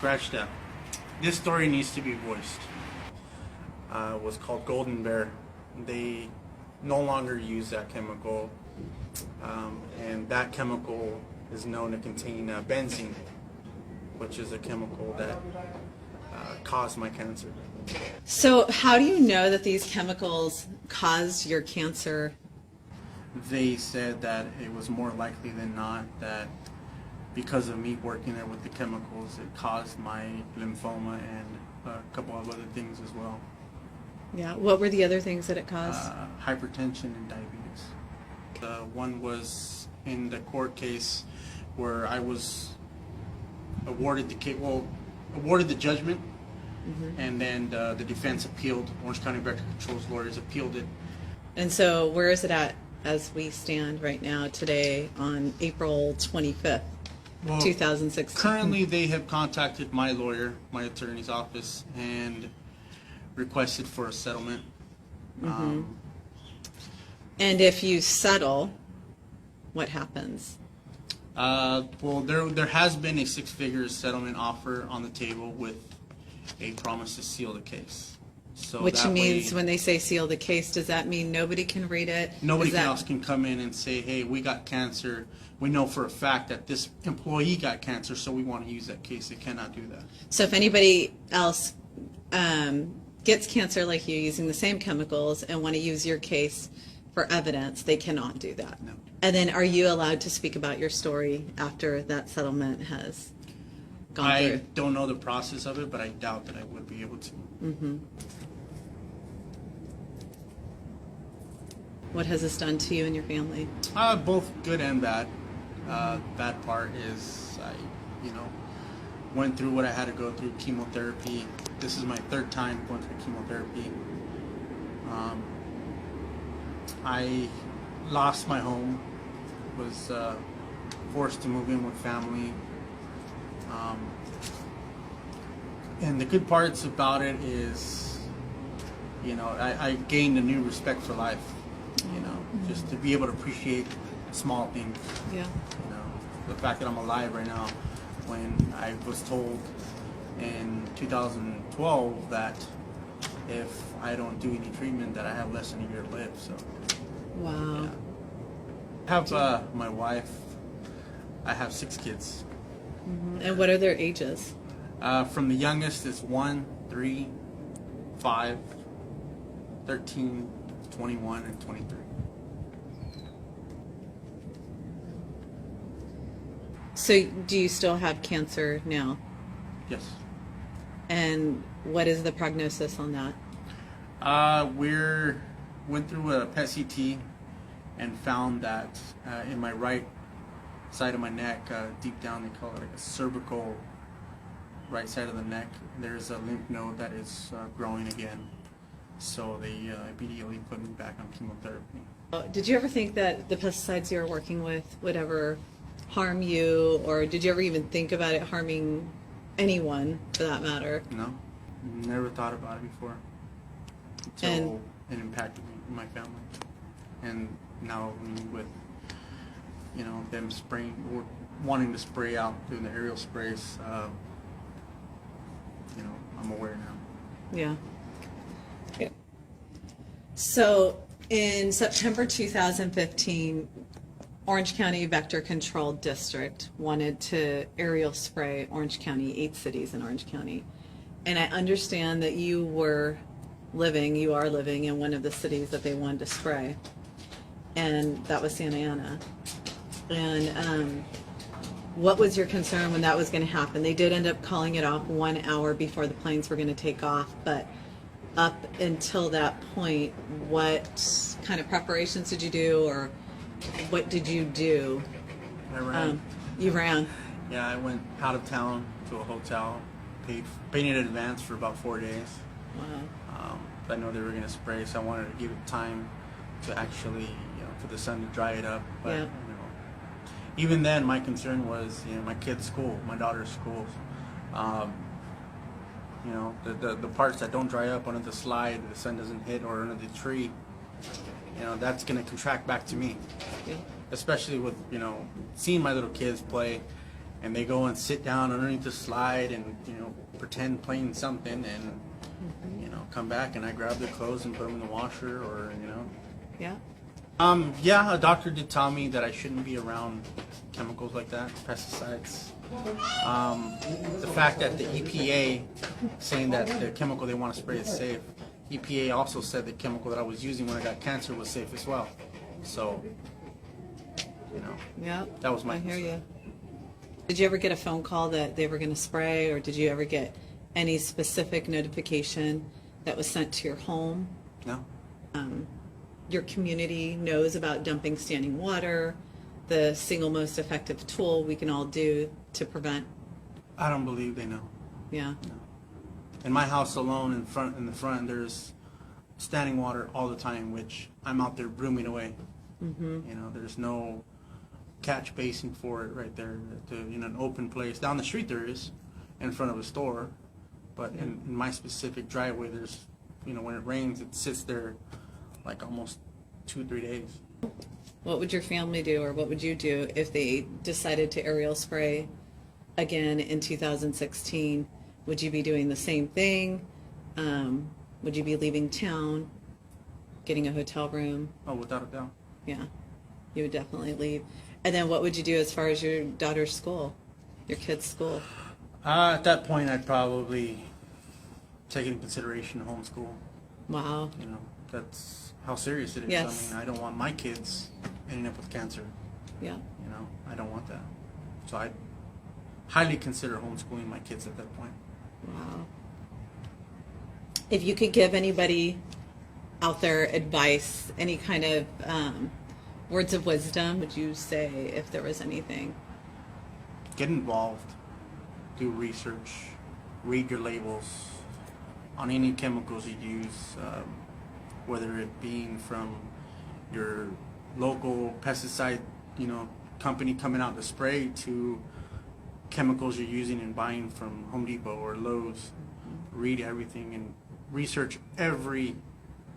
scratch that. This story needs to be voiced. It was called Golden Bear. They no longer use that chemical, and that chemical is known to contain benzene, which is a chemical that caused my cancer. So how do you know that these chemicals caused your cancer? They said that it was more likely than not that because of me working there with the chemicals, it caused my lymphoma and a couple of other things as well. Yeah. What were the other things that it caused? Hypertension and diabetes. One was in the court case where I was awarded the judgment, and then the defense appealed. Orange County Vector Control's lawyers appealed it. And so where is it at as we stand right now today on April 25th, 2016? Currently, they have contacted my lawyer, my attorney's office, and requested for a settlement. And if you settle, what happens? Well, there has been a six-figure settlement offer on the table with a promise to seal the case. So Which that means way, when they say seal the case, does that mean nobody can read it? nobody Is that- else can come in and say, hey, we got cancer. We know for a fact that this employee got cancer, so we want to use that case. They cannot do that. So if anybody else gets cancer like you using the same chemicals and want to use your case for evidence, they cannot do that. No. And then are you allowed to speak about your story after that settlement has gone I through? don't know the process of it, but I doubt that I would be able to. What has this done to you and your family? Both good and bad. Bad part is I, went through what I had to go through, chemotherapy. This is my third time going through chemotherapy. I lost my home, was forced to move in with family. And the good parts about it is, I gained a new respect for life, just to be able to appreciate small things. Yeah. The fact that I'm alive right now, when I was told in 2012 that if I don't do any treatment that I have less than a year to live. So Wow. yeah. I have my wife. I have 6 kids. And what are their ages? From the youngest is 1, 3, 5, 13, 21, and 23. So do you still have cancer now? Yes. And what is the prognosis on that? Went through a PET CT and found that in my right side of my neck, deep down, they call it like a cervical right side of the neck, there's a lymph node that is growing again. So they immediately put me back on chemotherapy. Did you ever think that the pesticides you were working with would ever harm you, or did you ever even think about it harming anyone for that matter? No, never thought about it before until it impacted me and my family. And now with them spraying or wanting to spray out doing the aerial sprays, I'm aware now. Yeah. So in September 2015, Orange County Vector Control District wanted to aerial spray Orange County, 8 cities in Orange County. And I understand that you are living in one of the cities that they wanted to spray. And that was Santa Ana. And what was your concern when that was going to happen? They did end up calling it off 1 hour before the planes were going to take off, but up until that point, what kind of preparations did you do, or what did you do? I ran. You ran. Yeah, I went out of town to a hotel, paid in advance for about 4 days. Wow. I know they were going to spray, so I wanted to give it time to actually, for the sun to dry it up. But Yeah. even then, my concern was, my kid's school, my daughter's school. The parts that don't dry up under the slide, the sun doesn't hit, or under the tree, that's going to contract back to me. Yeah. Especially with, seeing my little kids play and they go and sit down underneath the slide and pretend playing something, and come back and I grab their clothes and put them in the washer, or Yeah. Yeah, a doctor did tell me that I shouldn't be around chemicals like that, pesticides. The fact that the EPA saying that the chemical they want to spray is safe, EPA also said the chemical that I was using when I got cancer was safe as well. So, Yeah. that was my I hear concern. you. Did you ever get a phone call that they were going to spray, or did you ever get any specific notification that was sent to your home? No, Your community knows about dumping standing water, the single most effective tool we can all do to prevent. I don't believe they know. Yeah. In my house alone, in the front, there's standing water all the time, which I'm out there brooming away. There's no catch basin for it right there. In an open place down the street there is, in front of a store, but in my specific driveway, there's, when it rains, it sits there like almost 2-3 days. What would your family do, or what would you do if they decided to aerial spray again in 2016? Would you be doing the same thing? Would you be leaving town, getting a hotel room? Oh, without a doubt. Yeah, you would definitely leave. And then what would you do as far as your daughter's school, your kid's school? At that point, I'd probably take into consideration homeschool. Wow. That's how serious it is. Yes. I don't want my kids ending up with cancer. Yeah. I don't want that. So I'd highly consider homeschooling my kids at that point. Wow. If you could give anybody out there advice, any kind of words of wisdom, would you say, if there was anything? Get involved. Do research. Read your labels on any chemicals you use, whether it being from your local pesticide, company coming out to spray, to chemicals you're using and buying from Home Depot or Lowe's. Read everything and research every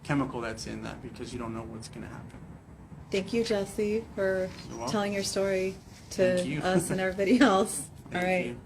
chemical that's in that, because you don't know what's going to happen. Thank you, Jesse, for You're welcome. telling your story Thank to you. us and everybody else. All Thank right. you.